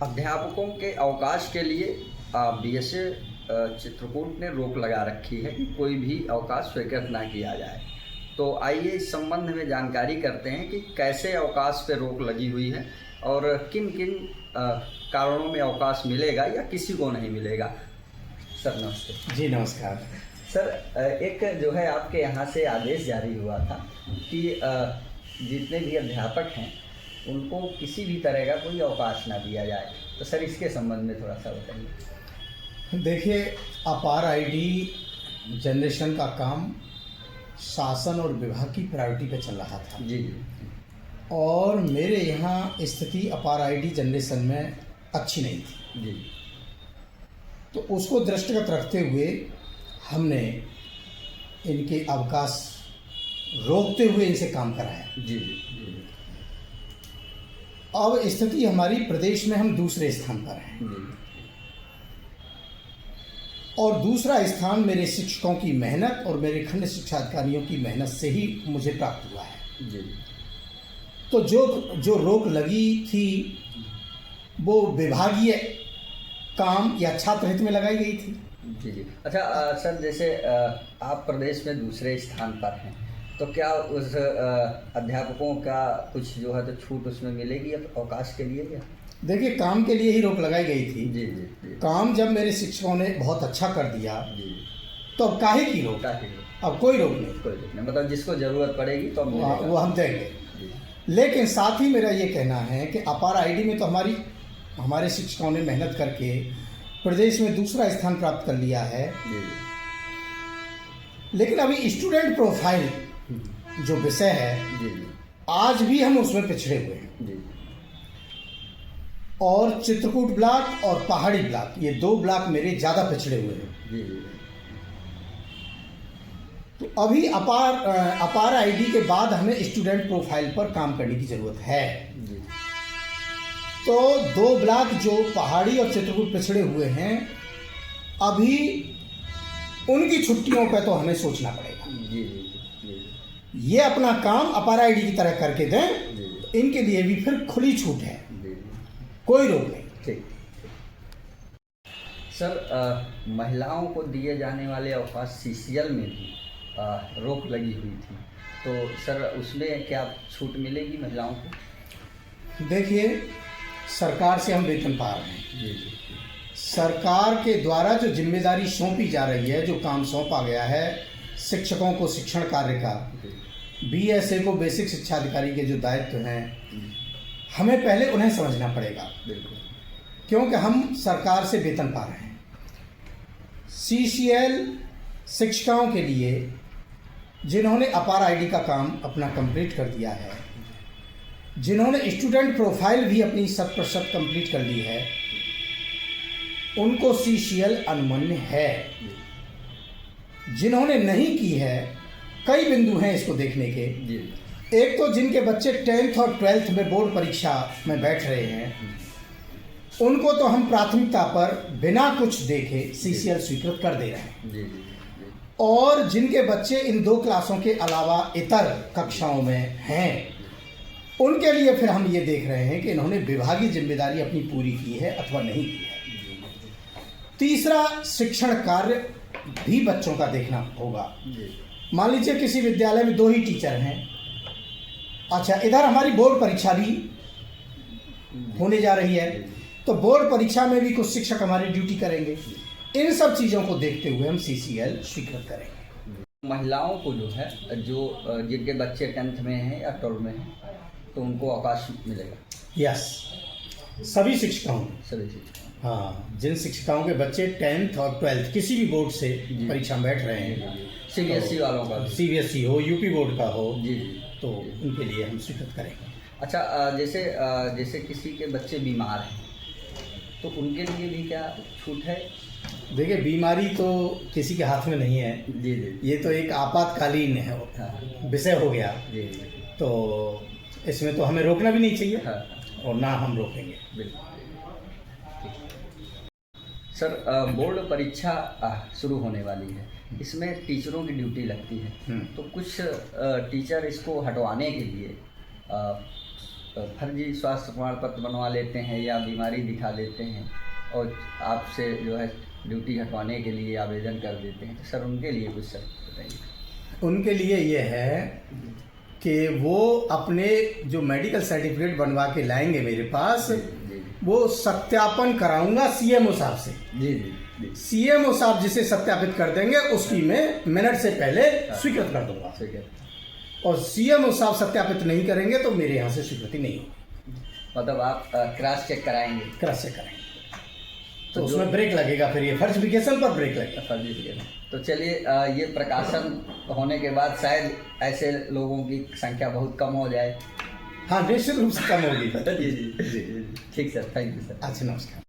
अध्यापकों के अवकाश के लिए बीएसए चित्रकूट ने रोक लगा रखी है कि कोई भी अवकाश स्वीकृत ना किया जाए। तो आइए इस संबंध में जानकारी करते हैं कि कैसे अवकाश पे रोक लगी हुई है और किन किन कारणों में अवकाश मिलेगा या किसी को नहीं मिलेगा। सर नमस्ते। जी नमस्कार। सर एक जो है आपके यहाँ से आदेश जारी हुआ था कि जितने भी अध्यापक हैं उनको किसी भी तरह का कोई अवकाश ना दिया जाए, तो सर इसके संबंध में थोड़ा सा बताइए। देखिए, अपार आईडी जनरेशन का काम शासन और विभाग की प्रायोरिटी पे चल रहा था। जी। और मेरे यहाँ स्थिति अपार आईडी जनरेशन में अच्छी नहीं थी। जी। तो उसको दृष्टिगत रखते हुए हमने इनके अवकाश रोकते हुए इनसे काम कराया। जी जी। अब स्थिति हमारी प्रदेश में हम दूसरे स्थान पर हैं। जी। और दूसरा स्थान मेरे शिक्षकों की मेहनत और मेरे खंड शिक्षा अधिकारियों की मेहनत से ही मुझे प्राप्त हुआ है। जी। तो जो रोक लगी थी वो विभागीय काम या छात्र हित में लगाई गई थी। जी जी। अच्छा सर, जैसे आप प्रदेश में दूसरे स्थान पर हैं, तो क्या उस अध्यापकों का कुछ जो है तो छूट उसमें मिलेगी अवकाश के लिए या? देखिए, काम के लिए ही रोक लगाई गई थी। जी जी जी। काम जब मेरे शिक्षकों ने बहुत अच्छा कर दिया जी। तो अब काहे की रोक? अब कोई रोक नहीं। कोई रोक नहीं, मतलब जिसको ज़रूरत पड़ेगी तो वो हम देंगे। लेकिन साथ ही मेरा ये कहना है कि अपार आईडी में तो हमारे शिक्षकों ने मेहनत करके प्रदेश में दूसरा स्थान प्राप्त कर लिया है। जी। लेकिन अभी स्टूडेंट प्रोफाइल जो विषय है, जी। आज भी हम उसमें पिछड़े हुए हैं। जी। और चित्रकूट ब्लॉक और पहाड़ी ब्लॉक, ये दो ब्लॉक मेरे ज़्यादा पिछड़े हुए हैं। जी। तो अभी अपार आईडी के बाद हमें स्टूडेंट प्रोफाइल पर काम करने की ज़रूरत है। जी। तो दो ब्लॉक जो पहाड़ी और चित्रकूट पिछड़े हुए हैं, अभी उनकी छुट्टियों पर तो हमें सोचना पड़ेगा। जी जी। ये अपना काम अपार आईडी की तरह करके दें, जी। इनके लिए भी फिर खुली छूट है। जी। कोई रोक नहीं। ठीक। सर महिलाओं को दिए जाने वाले अवकाश सीसीएल में भी रोक लगी हुई थी, तो सर उसमें क्या छूट मिलेगी महिलाओं को? देखिए, सरकार से हम वेतन पा रहे हैं। जी जी। सरकार के द्वारा जो जिम्मेदारी सौंपी जा रही है, जो काम सौंपा गया है शिक्षकों को शिक्षण कार्य का, बीएसए को बेसिक शिक्षा अधिकारी के जो दायित्व हैं, हमें पहले उन्हें समझना पड़ेगा। बिल्कुल। क्योंकि हम सरकार से वेतन पा रहे हैं। सीसीएल शिक्षिकाओं के लिए जिन्होंने अपार आईडी का काम अपना कंप्लीट कर दिया है, जिन्होंने स्टूडेंट प्रोफाइल भी अपनी 100% कंप्लीट कर ली है, उनको सीसीएल अनुमन्य है। जिन्होंने नहीं की है, कई बिंदु हैं इसको देखने के। जी। एक तो जिनके बच्चे 10th और 12th में बोर्ड परीक्षा में बैठ रहे हैं, उनको तो हम प्राथमिकता पर बिना कुछ देखे सीसीएल स्वीकृत कर दे रहे हैं। जी जी। और जिनके बच्चे इन दो क्लासों के अलावा इतर कक्षाओं में हैं, उनके लिए फिर हम ये देख रहे हैं कि इन्होंने विभागीय जिम्मेदारी अपनी पूरी की है अथवा नहीं की है। तीसरा, शिक्षण कार्य भी बच्चों का देखना होगा। मान लीजिए किसी विद्यालय में 2 ही टीचर हैं। अच्छा, इधर हमारी बोर्ड परीक्षा भी होने जा रही है, तो बोर्ड परीक्षा में भी कुछ शिक्षक हमारी ड्यूटी करेंगे। इन सब चीज़ों को देखते हुए हम सीसीएल स्वीकृत करेंगे। महिलाओं को जो है, जो जिनके बच्चे 10th में हैं या 12 में हैं, तो उनको अवकाश मिलेगा? यस, सभी शिक्षिकाओं। हाँ, जिन शिक्षिकाओं के बच्चे 10th और 12th किसी भी बोर्ड से परीक्षा में बैठ रहे हैं, सीबीएसई वालों का, सीबीएसई हो, यूपी बोर्ड का हो, जी, तो उनके लिए हम स्वीकृत करेंगे। अच्छा, जैसे किसी के बच्चे बीमार हैं, तो उनके लिए भी क्या छूट है? देखिए, बीमारी तो किसी के हाथ में नहीं है। जी जी। ये तो एक आपातकालीन है विषय हो गया। जी। तो इसमें तो हमें रोकना भी नहीं चाहिए। हाँ। और ना हम रोकेंगे। बिल्कुल। सर बोर्ड परीक्षा शुरू होने वाली है, इसमें टीचरों की ड्यूटी लगती है, तो कुछ टीचर इसको हटवाने के लिए फर्जी स्वास्थ्य प्रमाण पत्र बनवा लेते हैं या बीमारी दिखा देते हैं और आपसे जो है ड्यूटी हटवाने के लिए आवेदन कर देते हैं। तो सर उनके लिए कुछ सर बताइए। उनके लिए ये है कि वो अपने जो मेडिकल सर्टिफिकेट बनवा के लाएंगे मेरे पास, जी वो सत्यापन कराऊंगा सीएमओ साहब से। जी जी जी सीएमओ साहब जिसे सत्यापित कर देंगे उसकी मैं मिनट से पहले स्वीकृत कर दूंगा, ठीक है। और सीएमओ साहब सत्यापित नहीं करेंगे तो मेरे यहाँ से स्वीकृति नहीं होगी। मतलब आप क्रॉस चेक कराएंगे? क्रॉस चेक करेंगे तो उसमें ब्रेक लगेगा, फिर ये फर्जिफिकेशन पर ब्रेक लगेगा। फर्जिफिकेशन। तो चलिए ये प्रकाशन होने के बाद शायद ऐसे लोगों की संख्या बहुत कम हो जाए। हाँ, निश्चित रूप से कम होगी। जी जी जी ठीक सर, थैंक यू सर। अच्छा, नमस्कार।